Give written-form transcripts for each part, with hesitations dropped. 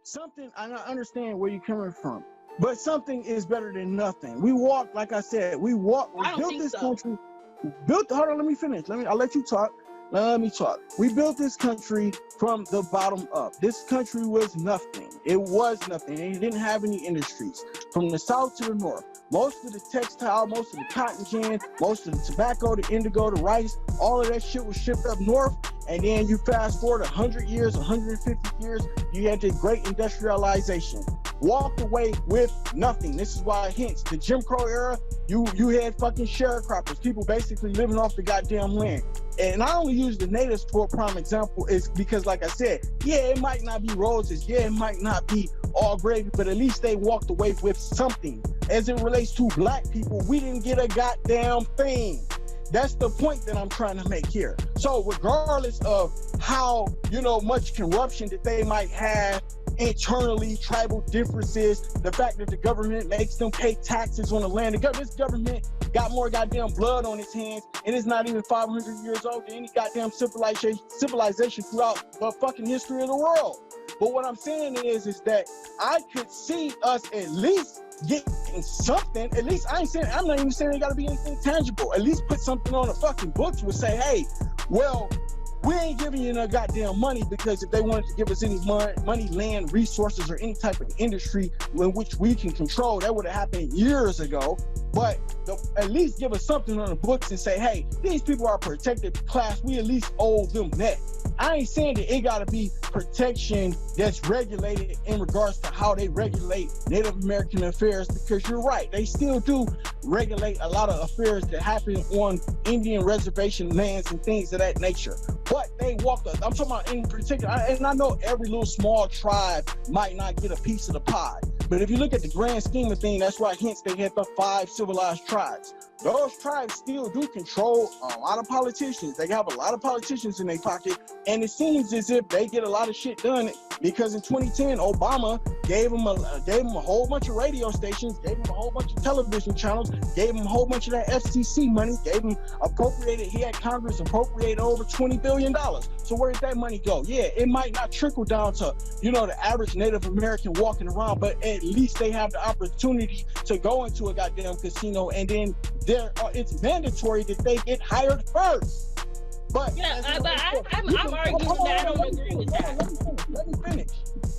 something, and I understand where you're coming from, but something is better than nothing. We walked, like I said, we built this country. Hold on, let me finish. I'll let you talk. Let me talk. We built this country from the bottom up. This country was nothing. It was nothing. It didn't have any industries. From the south to the north, most of the textile, most of the cotton gin, most of the tobacco, the indigo, the rice, all of that shit was shipped up north. And then you fast forward 100 years, 150 years, you had the great industrialization. Walked away with nothing. This is why, hence, the Jim Crow era, you had fucking sharecroppers, people basically living off the goddamn land. And I only use the natives for a prime example is because, like I said, yeah, it might not be roses, yeah, it might not be all gravy, but at least they walked away with something. As it relates to black people, we didn't get a goddamn thing. That's the point that I'm trying to make here. So regardless of how, much corruption that they might have internally, tribal differences, the fact that the government makes them pay taxes on the land, this government got more goddamn blood on its hands, and it's not even 500 years old than any goddamn civilization throughout the fucking history of the world. But what I'm saying is that I could see us at least getting something. At least I'm not even saying it gotta be anything tangible. At least put something on the fucking books would say, hey, well, we ain't giving you no goddamn money, because if they wanted to give us any money, land, resources, or any type of industry in which we can control, that would have happened years ago. But at least give us something on the books and say, hey, these people are a protected class. We at least owe them that. I ain't saying that it gotta be protection that's regulated in regards to how they regulate Native American affairs, because you're right, they still do regulate a lot of affairs that happen on Indian reservation lands and things of that nature. But they walked up. I'm talking about in particular, and I know every little small tribe might not get a piece of the pie, but if you look at the grand scheme of things, that's why hence they had the 5 civilized tribes. Those tribes still do control a lot of politicians. They have a lot of politicians in their pocket, and it seems as if they get a lot of shit done, because in 2010, Obama gave them a whole bunch of radio stations, gave them a whole bunch of television channels, gave them a whole bunch of that FCC money, he had Congress appropriate over $20 billion. So where did that money go? Yeah, it might not trickle down to, the average Native American walking around, but at least they have the opportunity to go into a goddamn casino, and then it's mandatory that they get hired first. But yeah, I'm arguing that I don't agree with that. Let me finish.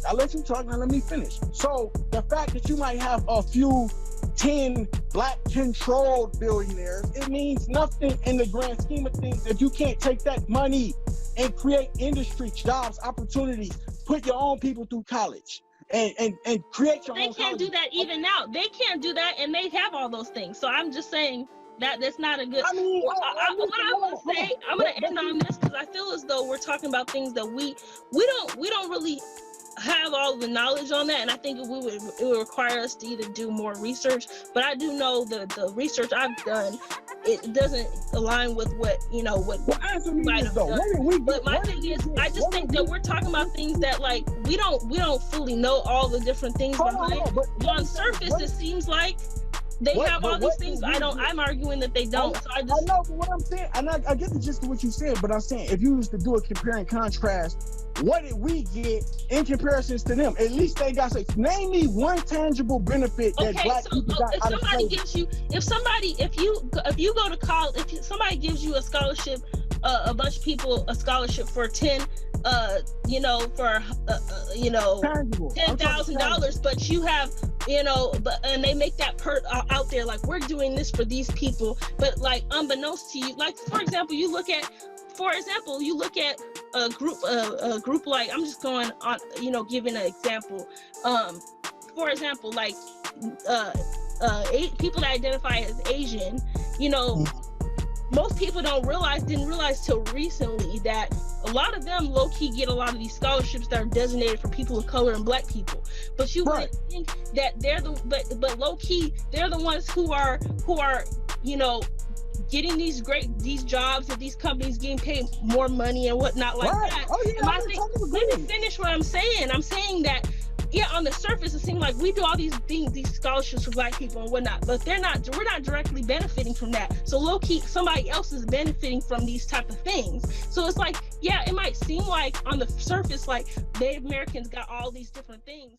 I'll let you talk, now let me finish. So the fact that you might have a few 10 black controlled billionaires, it means nothing in the grand scheme of things if you can't take that money and create industry, jobs, opportunities, put your own people through college. And create your own. They can't do that even now. They can't do that, and they have all those things. So I'm just saying that's not a good. What I'm gonna say, I'm gonna end on this, because I feel as though we're talking about things that we don't really have all the knowledge on that, and I think it would require us to either do more research. But I do know the research I've done, it doesn't align with what might have done. But my thing is, I just think that we're talking about things that we don't fully know all the different things behind. On surface, it seems like they have all these things. I'm arguing that they don't. I know, but what I'm saying, and I get the gist of what you said, but I'm saying if you was to do a compare and contrast, what did we get in comparisons to them? At least they got name me one tangible benefit that black people got out of slavery. If you go to college, if somebody gives you a scholarship, a bunch of people a scholarship for $10,000, but you have, and they make that out there, like, we're doing this for these people, but unbeknownst to you, for example, you look at a group like, I'm just going on, giving an example. For example, people that identify as Asian, most people didn't realize till recently that a lot of them low-key get a lot of these scholarships that are designated for people of color and black people. But you wouldn't think that they're but low-key, they're the ones who are getting these jobs at these companies, getting paid more money and whatnot that. Oh, yeah, let me finish what I'm saying. I'm saying that yeah, on the surface, it seems like we do all these things, these scholarships for Black people and whatnot, but we're not directly benefiting from that. So low key, somebody else is benefiting from these type of things. So it's like, yeah, it might seem like on the surface, like Native Americans got all these different things.